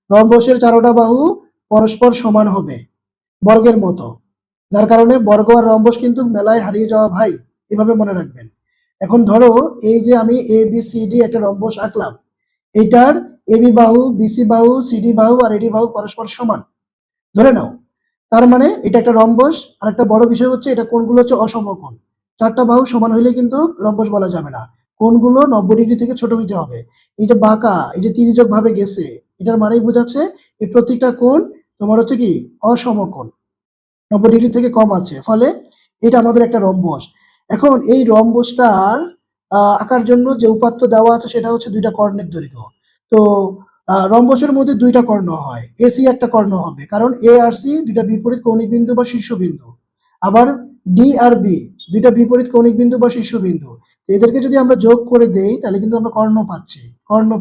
রম্বসের চারোটা বাহু পরস্পর সমান হবে বর্গের মতো, যার কারণে বর্গ আর রম্বস কিন্তু মেলায় হারিয়ে যাওয়া ভাই, এভাবে মনে রাখবেন। এখন ধরো এই যে আমি এ বি সি ডি একটা রম্বস আঁকলাম, এটার এবি বাহু, বিসি বাহু, সিডি বাহু আর এডি বাহু পরস্পর সমান ধরে নাও। তার মানে এটা একটা রম্বস। আর একটা বড় বিষয় হচ্ছে এটা কোণগুলো হচ্ছে অসমকোণ। চারটা বাহু সমান হইলে কিন্তু রম্বস বলা যাবে না, কোণগুলো 90 ডিগ্রি থেকে ছোট হইতে হবে। এই যে বাঁকা, এই যে তির্যক ভাবে গেছে, এটার মানেই বোঝাচ্ছে এই প্রত্যেকটা কোণ তোমার হচ্ছে কি অসমকোণ, 90 ডিগ্রি থেকে কম আছে, ফলে এটা আমাদের একটা রম্বস। এখন এই রম্বসটার আঁকার জন্য যে উপাত্ত দেওয়া আছে সেটা হচ্ছে দুইটা কর্ণের দৈর্ঘ্য। তো রম্বসের মধ্যে দুইটা কর্ণ হয়, এসি একটা কর্ণ হবে, কারণ এ আর সি দুইটা বিপরীত কৌণিক বিন্দু বা শীর্ষবিন্দু। আবার ডি আর বি দুইটা বিপরীত কৌণিক বিন্দু বা শীর্ষবিন্দু। তো এদেরকে যদি আমরা যোগ করে দেই তাহলে কিন্তু আমরা কর্ণ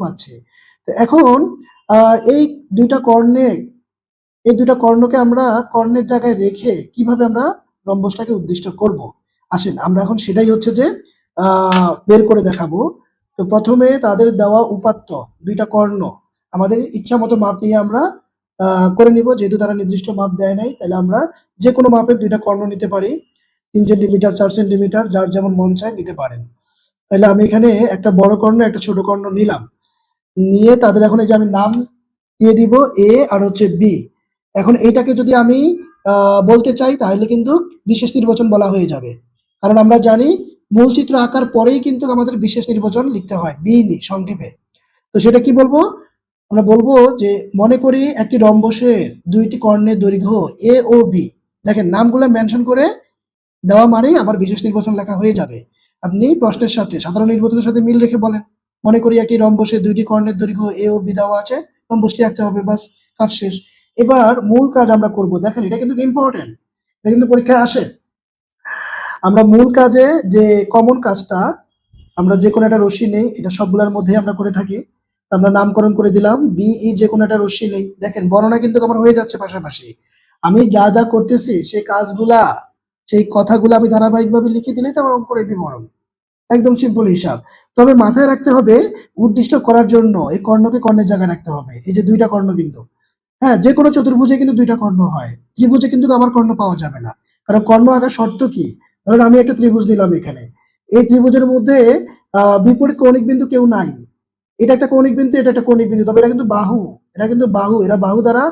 পাচ্ছি। তো এখন এই দুইটা কর্ণে, এই দুইটা কর্ণকে আমরা কর্ণের জায়গায় রেখে কিভাবে আমরা রম্বসটাকে উদ্দিষ্ট করব, আসেন আমরা এখন সেটাই হচ্ছে যে বের করে দেখাবো। তো প্রথমে তাদের দেওয়া উপাত্ত দুইটা কর্ণ আমাদের ইচ্ছা মতো মাপ নিয়ে আমরা করে নিব। যেহেতু তারা নির্দিষ্ট মাপ দেয় নাই, তাহলে আমরা যে কোনো মাপের দুইটা কর্ণ নিতে পারি, 3 সেন্টিমিটার, 4 সেন্টিমিটার, যার যেমন মন চায় নিতে পারেন। তাহলে আমি এখানে একটা বড় কর্ণ একটা ছোট কর্ণ নিলাম, নিয়ে তাদের এখন এই যে আমি নাম দিয়ে দিব এ আর হচ্ছে বি। এখন এইটাকে যদি আমি বলতে চাই তাহলে কিন্তু বিশেষ নির্বাচন বলা হয়ে যাবে, কারণ আমরা জানি মূল চিত্র আঁকার পরেই কিন্তু আমাদের বিশেষ নির্বাচন লিখতে হয়, বি সংক্ষেপে। তো সেটা কি বলবো, আমরা বলবো যে মনে করি একটি রম্বসের দুইটি কর্ণের দৈর্ঘ্য এ ও বি। দেখেন নামগুলো মেনশন করে দেওয়া মানেই আবার বিশেষ নির্বাচন লেখা হয়ে যাবে। আপনি প্রশ্নের সাথে সাধারণ নির্বাচনের সাথে মিল রেখে বলেন, মনে করি একটি রম্বসে দুইটি কর্ণের দৈর্ঘ্য এ ও বি দেওয়া আছে, রম্বসটি আঁকতে হবে, বাস কাজ শেষ। এবার মূল কাজ আমরা করব, দেখেন এটা কিন্তু ইম্পর্টেন্ট, এটা কিন্তু পরীক্ষায় আসে। আমরা মূল কাজে যে কমন কাজটা, আমরা যে কোনো একটা রশ্মি নেই, এটা সবগুলোর মধ্যে আমরা করে থাকি। আমরা নামকরণ করে দিলাম বিই, যে কোনো একটা রশ্মি নেই, দেখেন বর্ণনা কিন্তু আমার হয়ে যাচ্ছে পাশাপাশি। আমি যা যা করতেছি সেই কাজগুলা, সেই কথাগুলো আমি ধারাবাহিকভাবে লিখে দিলেই তো আমার অঙ্কের এই বিবরণ, একদম সিম্পল হিসাব। তবে মাথায় রাখতে হবে উদ্দিষ্ট করার জন্য এই কর্ণকে কর্ণের জায়গায় রাখতে হবে। এই যে দুইটা কর্ণ কিন্তু, হ্যাঁ যে কোনো চতুর্ভুজে কিন্তু দুইটা কর্ণ হয়, ত্রিভুজে কিন্তু আমার কর্ণ পাওয়া যাবে না। কারণ কর্ণ আঁকার শর্ত কি, ধরুন আমি একটা ত্রিভুজ নিলাম, এখানে এই ত্রিভুজের মধ্যে বিপরীত কৌণিক বিন্দু কেউ নাই, এটা একটা কৌণিক বিন্দু, এটা একটা কৌণিক বিন্দু, তবে এটা কিন্তু বাহু, এরা বাহু দ্বারা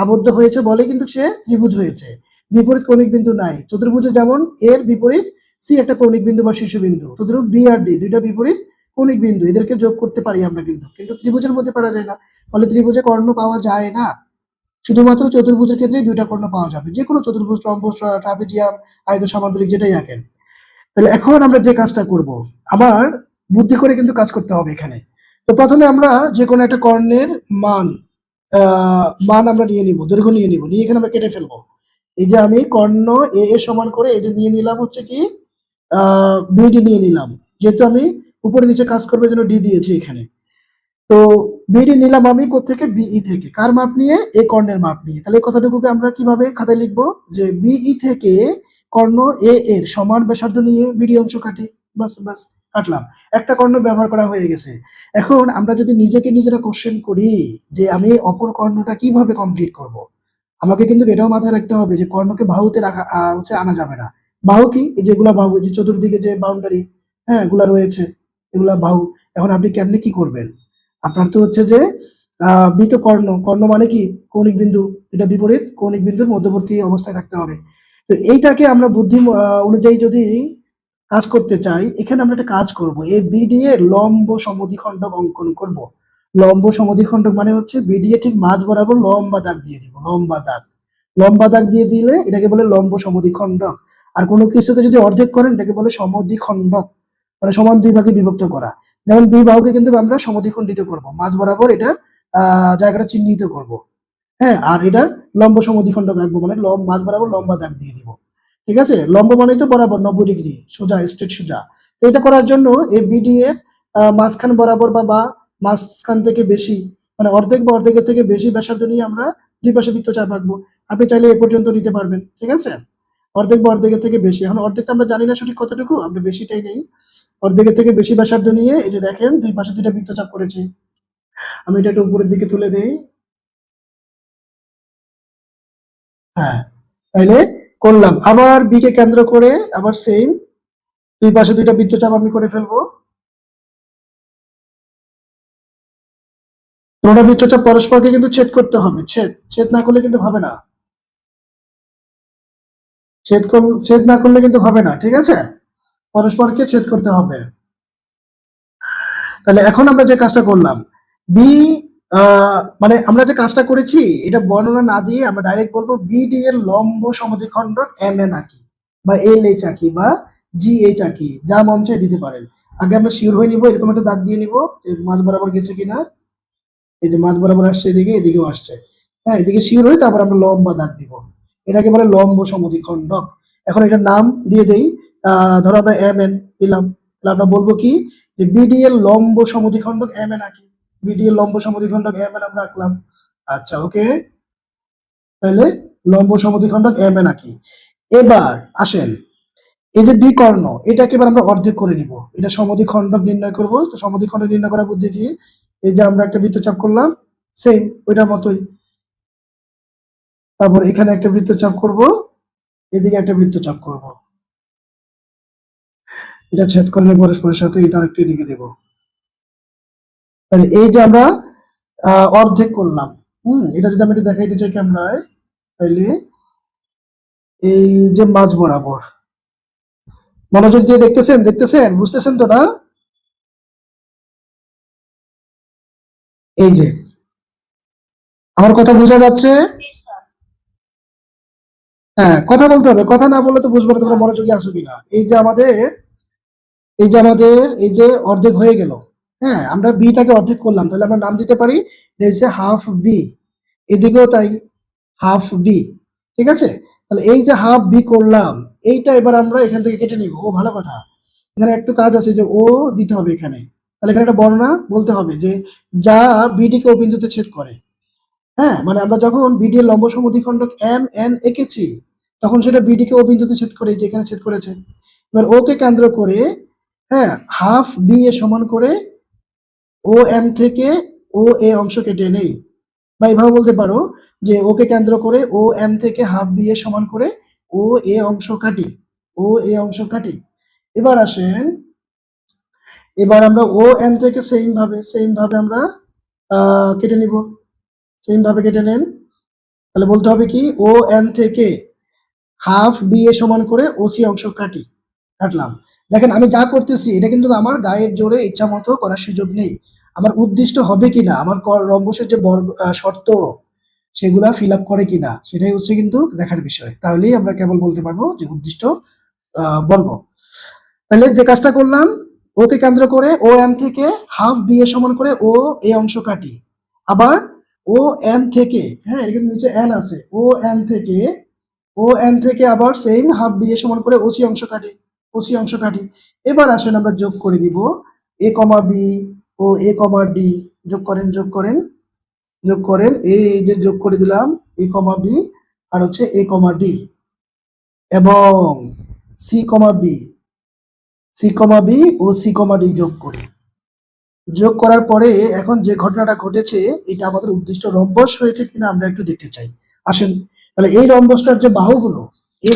আবদ্ধ হয়েছে বলে কিন্তু সে ত্রিভুজ হয়েছে। বিপরীত কৌণিক বিন্দু নাই, চতুর্ভুজে যেমন এর বিপরীত সি একটা কৌণিক বিন্দু বা শীর্ষবিন্দু, তদ্রূপ বি আর ডি দুইটা বিপরীত কৌণিক বিন্দু, এদেরকে যোগ করতে পারি আমরা, কিন্তু ত্রিভুজের মধ্যে পারা যায় না, ফলে ত্রিভুজে কর্ণ পাওয়া যায় না। শুধুমাত্র চতুর্ভুজের ক্ষেত্রেই দুইটা কর্ণ পাওয়া যাবে, যে কোনো চতুর্ভুজ, রম্বস, ট্রাপিজিয়াম, আয়ত, সামান্তরিক, যেটাই আঁকেন। তাহলে এখন আমরা যে কাজটা করব, আবার বুদ্ধি করে কিন্তু কাজ করতে হবে এখানে। তো প্রথমে আমরা যে কোনো একটা কর্ণের মান আমরা নিয়ে নিব, দৈর্ঘ্য নিয়ে নিব, নিয়ে এখানে আমরা কেটে ফেলবো। এই যে আমি কর্ণ এ এ সমান করে এই যে নিয়ে নিলাম হচ্ছে কি বিডি নিয়ে নিলাম, যেহেতু আমি উপরে নিচে কাজ করবে জন্য ডি দিয়েছি এখানে। তো বিডি নিলাম আমি কোত্থেকে, বিই থেকে, কার মাপ নিয়ে, এ কর্ণের মাপ নিয়ে। তাহলে এই কথাটুকুকে আমরা কিভাবে খাতায় লিখবো, যে বিই থেকে কর্ণ এ এর সমান ব্যাসার্ধ নিয়ে বিডি অংশ কাটি, বাস বাস কাটলাম, একটা কর্ণ ব্যবহার করা হয়ে গেছে। এখন আমরা যদি নিজেকে নিজেরা কোশ্চেন করি যে আমি অপর কর্ণটা কিভাবে কমপ্লিট করব, আমাকে কিন্তু এটাও মাথায় রাখতে হবে যে কর্ণকে বাহুতে রাখা হচ্ছে আনা যাবে না। বাহু কি, এই যেগুলা বাহু, যে চতুর্দিকে যে বাউন্ডারি, হ্যাঁ এগুলা রয়েছে, এগুলা বাহু। এখন আপনি কেমনে কি করবেন, আপনার তো হচ্ছে যে বৃত্ত কর্ণ, কর্ণ মানে কি কৌণিক বিন্দু, এটা বিপরীত কৌণিক বিন্দুর মধ্যবর্তী অবস্থায় থাকতে হবে। তো এইটাকে আমরা বুদ্ধি অনুযায়ী যদি কাজ করতে চাই, এখানে আমরা একটা কাজ করব, এই বিডি এর লম্ব সমদ্বিখণ্ডক অঙ্কন করব। লম্ব সমদ্বিখণ্ডক মানে হচ্ছে বিডি এর ঠিক মাঝ বরাবর লম্বা দাগ দিয়ে দিব, লম্বা দাগ দিয়ে দিলে এটাকে বলে লম্ব সমদ্বিখণ্ডক। আর কোনো কিছুকে যদি অর্ধেক করেন এটাকে বলে সমদ্বিখণ্ডক, মানে সমান দুই ভাগে বিভক্ত করা। যেমন দুই বাহুকে কিন্তু আমরা সমদ্বিখণ্ডিত করব, মাঝ বরাবর এটার জায়গাটা চিহ্নিত করব, হ্যাঁ, আর এটার লম্ব সমদ্বিখণ্ডক আঁকবো, মানে মাঝ বরাবর লম্বা দাগ দিয়ে দিব। ঠিক আছে, লম্ব মানে তো বরাবর 90 ডিগ্রি, সোজা স্ট্রেট সোজা। তো এটা করার জন্য এই বিডি এর মাঝখান বরাবর বা মাঝখান থেকে বেশি, মানে অর্ধেক বা অর্ধেকের থেকে বেশি ব্যাসার্ধ নিয়ে আমরা দুই পাশে বৃত্তচাপ আঁকবো। আপনি চাইলে এ পর্যন্ত নিতে পারবেন, ঠিক আছে, অর্ধেক বা অর্ধেকের থেকে বেশি। এখন অর্ধেকটা আমরা জানি না সঠিক কতটুকু, আমরা বেশিটাই নেই, অর্ধেকের থেকে বেশি ব্যাসার্ধ নিয়ে এই যে দেখেন দুই পাশে দুইটা বৃত্তচাপ করেছি। আমি এটা একটু উপরের দিকে তুলে দেই, হ্যাঁ, তাইলে করলাম। আবার বি কে কেন্দ্র করে আবার সেম দুই পাশে দুইটা বৃত্তচাপ আমি করে ফেলবো। দুটো বৃত্তচাপ পরস্পরকে কিন্তু ছেদ করতে হবে, ছেদ ছেদ না করলে কিন্তু হবে না, ছেদ না করলে কিন্তু হবে না, ঠিক আছে, পরস্পরকে ছেদ করতে হবে। তাহলে এখন আমরা যে কাজটা করলাম, বি মানে আমরা যে কাজটা করেছি এটা বর্ণনা না দিয়ে আমরা ডাইরেক্ট বলবো বিডি এর লম্ব সমদ্বিখণ্ডক এম এন আঁকি বা এল এইচ আঁকি বা জি এইচ আঁকি, যা মন চায় দিতে পারেন। আগে আমরা শিওর হয়ে নিব, এরকম একটা দাগ দিয়ে নিব মাঝ বরাবর গেছে কিনা। এই যে মাঝ বরাবর আসছে, এদিকে এদিকেও আসছে, হ্যাঁ, এদিকে শিওর হয়ে তারপর আমরা লম্বা দাগ দিব, এটাকে বলে লম্ব সমদ্বিখণ্ডক। এখন এটার নাম দিয়ে দেই, ধরো আমরা এম এন দিলাম, তাহলে আমরা বলবো কি যে বিডি এর লম্ব সমদ্বিখণ্ডক এম এন আঁকি, বিডি এর লম্ব সমদ্বিখণ্ডক এম এন আমরা আঁকলাম। আচ্ছা, ওকে, তাহলে লম্ব সমদ্বিখণ্ডক এম এন আঁকি। এবার আসেন, এই যে বি কর্ণ, এটাকে এবার আমরা অর্ধেক করে নিব, এটা সমদ্বিখণ্ডক নির্ণয় করব। তো সমদ্বিখণ্ডক নির্ণয় করার বুদ্ধি কি, এই যে আমরা একটা বৃত্তচাপ করলাম সেম ওইটার মতোই, তারপর এখানে একটা বৃত্তচাপ করব, এদিকে একটা বৃত্তচাপ করব, এটা ছেদ করলে পরস্পরের সাথে এটা আরেকটু এদিকে দেব। তাহলে এই যে আমরা অর্ধেক করলাম, এটা যদি আমি একটু দেখাইতে চাই ক্যামেরায়, তাহলে এই যে মাঝ বরাবর, মনোযোগ দিয়ে দেখতেছেন, দেখতেছেন, বুঝতেছেন তো না? এই যে আমার কথা বোঝা যাচ্ছে? হ্যাঁ, কথা বলতে হবে, কথা না বললে তো বুঝবো না তোমরা মনোযোগী আসো কিনা। এই যে অর্ধেক হয়ে গেল, হ্যাঁ, আমরা বিটাকে অর্ধেক করলাম, তাহলে আমরা নাম দিতে পারি এটা হচ্ছে হাফ বি, এদিকেও তাই হাফ বি, ঠিক আছে। তাহলে এই যে হাফ বি করলাম, এইটা এবার আমরা এখান থেকে কেটে নিব। ও ভালো কথা, এখানে একটু কাজ আছে যে ও দিতে হবে এখানে, তাহলে এখানে একটা বর্ণনা বলতে হবে যে যা বিডি কে ও বিন্দুতে ছেদ করে। হ্যাঁ, মানে আমরা যখন বিডি এর লম্ব সমদ্বিখণ্ডক এম এন এঁকেছি তখন সেটা বিডি কে ও বিন্দুতে ছেদ করে, যেখানে ছেদ করেছে। এবার ও কে কেন্দ্র করে, হ্যাঁ, হাফ বি এ সমান করে ও এম থেকে ও এ অংশ কেটে নেই, বা এভাবে বলতে পারো যে ওকে কেন্দ্র করে ও এম থেকে হাফ বি এ সমান করে ও এ অংশ কাটি, ও এ অংশ কাটি। এবার আসেন, এবার আমরা ও এন থেকে সেম ভাবে আমরা কেটে নিব, সেম ভাবে কেটে নেন। তাহলে বলতে হবে কি ও এন থেকে হাফ বি এ সমান করে ও সি অংশ কাটলাম। দেখেন আমি যা করতেছি এটা কিন্তু আমার গায়ের জোরে ইচ্ছা মতো করার সুযোগ নেই, আমার উদ্দিষ্ট হবে কিনা, আমার রম্বসের যে বর্গ শর্ত সেগুলা ফিল আপ করে কিনা সেটাই হচ্ছে কিন্তু দেখার বিষয়, তাহলেই আমরা কেবল বলতে পারবো যে উদ্দিষ্ট বর্গ। তাহলে যে কাজটা করলাম, ওকে কেন্দ্র করে ও এম থেকে হাফ বি এর সমান করে ও এ অংশ কাটি, আবার ও এন থেকে, হ্যাঁ, এর কিন্তু নিচে এন আছে, ও এন থেকে আবার সেম হাফ বি এর সমান করে ওসি অংশ কাটি। এবার আসেন আমরা যোগ করে দিব এ কমা বি ও এ কমা ডি, যোগ করেন এই যে যোগ করে দিলাম এ কমা বি আর হচ্ছে এ কমা ডি, এবং সি কমা বি, ও সি কমা ডি যোগ করি। যোগ করার পরে এখন যে ঘটনাটা ঘটেছে এটা আমাদের উদ্দিষ্ট রম্বস হয়েছে কিনা আমরা একটু দেখতে চাই। আসেন, তাহলে এই রম্বসটার যে বাহুগুলো, এই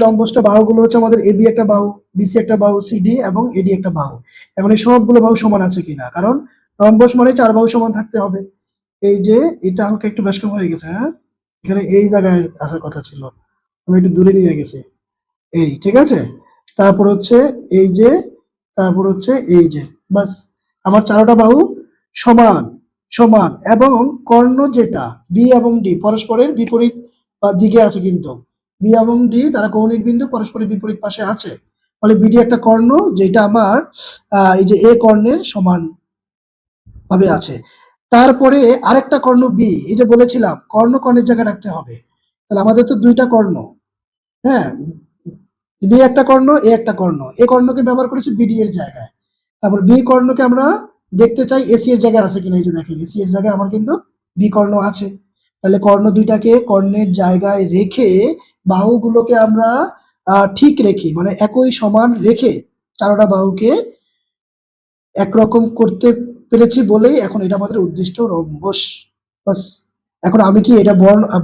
বাহুগুলো হচ্ছে আমাদের এবি একটা বাহু, বিসি একটা বাহু, সিডি এবং এডি একটা বাহু। এখন এই সবগুলো বাহু সমান আছে কিনা, কারণ রম্বস মানে চার বাহু সমান থাকতে হবে। এই যে এটা হালকা একটু বেশ কম হয়ে গেছে, হ্যাঁ, এখানে এই জায়গায় আসার কথা ছিল, আমি একটু দূরে নিয়ে গেছি, এই ঠিক আছে। তারপর হচ্ছে এই যে, তারপর হচ্ছে এই যে, বাস, আমার চারোটা বাহু সমান সমান, এবং কর্ণ যেটা বি এবং ডি পরস্পরের বিপরীত দিকে আছে, কিন্তু বি এবং ডি তারা কৌণিক বিন্দু পরস্পরের বিপরীত পাশে আছে, ফলে বিডি একটা কর্ণ যেটা আমার এই যে এ কর্ণের সমান ভাবে আছে। তারপরে আরেকটা কর্ণ বি, এই যে বলেছিলাম কর্ণ কর্ণের জায়গায় রাখতে হবে, তাহলে আমাদের তো দুইটা কর্ণ, হ্যাঁ, বি একটা কর্ণ, এ একটা কর্ণ, এ কর্ণকে ব্যবহার করেছি বিডি এর জায়গায়, তারপর বি কর্ণকে আমরা দেখতে চাই এসি এর জায়গায় আছে কিনা, এই যে দেখেন এসি এর জায়গায় আমার কিন্তু বি কর্ণ আছে। তাহলে কর্ণ দুইটাকে কর্ণের জায়গায় রেখে বাহুগুলোকে আমরা ঠিক রেখে মানে একই সমান রেখে চারোটা বাহুকে একরকম করতে পেরেছি বলেই এখন এটা আমাদের উদ্দিষ্ট রম্বস। বাস, এখন আমি কি এটা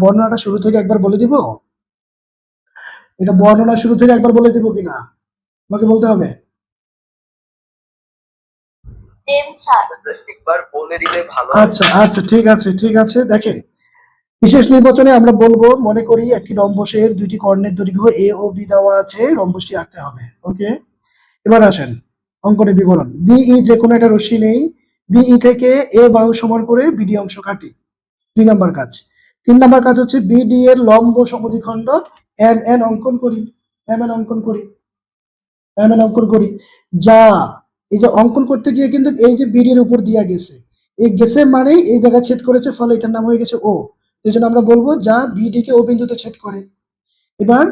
বর্ণনাটা শুরু থেকে একবার বলে দিব? এটা বর্ণনা শুরু থেকে একবার বলে দিব কিনা, আমাকে বলতে হবে। একবার বলে দিলে ভালো। আচ্ছা আচ্ছা, ঠিক আছে ঠিক আছে। দেখেন, বিশেষ নির্বাচনে আমরা বলবো, মনে করি একটি রম্বসের দুইটি কর্ণের দৈর্ঘ্য এ ও বি দেওয়া আছে, রম্বসটি আঁকতে হবে। ওকে, এবার আসেন অঙ্কনের বিবরণ। বিই যে কোনো একটা রশ্মি নেই, বিই থেকে এ বাহু সমান করে বিডি অংশ কাটি, 2 নাম্বার কাজ। 3 নাম্বার কাজ হচ্ছে বিডি এর লম্ব সমদ্বিখণ্ড এম এন অঙ্কন করি, এম এন অঙ্কন করি, এম এন অঙ্কন করি। যা এই যে অঙ্কন করতে গিয়ে কিন্তু এই যে বিডি এর উপর দিয়া গেছে, এই গেছে মানে এই জায়গায় ছেদ করেছে, ফলে এটার নাম হয়ে গেছে ও। এই জন্য আমরা বলবো যা বিডি কে ও বিন্দুতে ছেদ করে। এবার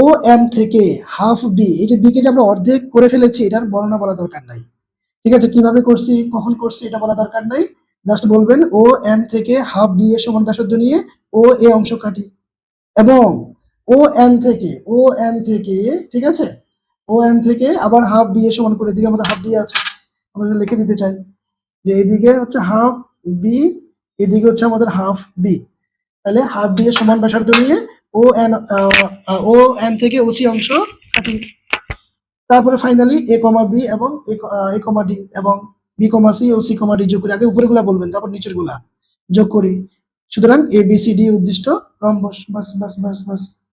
ও এম থেকে হাফ বি, এই যে বি কে যে আমরা অর্ধেক করে ফেলেছি, এটার বর্ণনা বলা দরকার নাই। ঠিক আছে, কিভাবে করছি কখন করছি এটা বলা দরকার নাই, জাস্ট বলবেন ও এম থেকে হাফ বি এর সমান ব্যাসার্ধ নিয়ে ও এ অংশ কাটি, এবং ও এন থেকে, ঠিক আছে, ও এন থেকে আবার হাফ বি এর সমান করে, এদিকে আমাদের হাফ বি আছে, আমরা যদি লিখে দিতে চাই যে এইদিকে হচ্ছে হাফ বি, এদিকে হচ্ছে আমাদের হাফ বি, তাহলে হাফ বি এর সমান ব্যাসার্ধ নিয়ে ও এন থেকে ওসি অংশ কাটি। তারপরে ফাইনালি এ কমা বি এবং এ কমা ডি এবং বি কমা সি ও সি কমা ডি যোগ করি, আগে উপরের গুলা বলবেন তারপর নিচের গুলা যোগ করি। সুতরাং A B C D উদ্দিষ্ট rhombus, bus bus bus bus.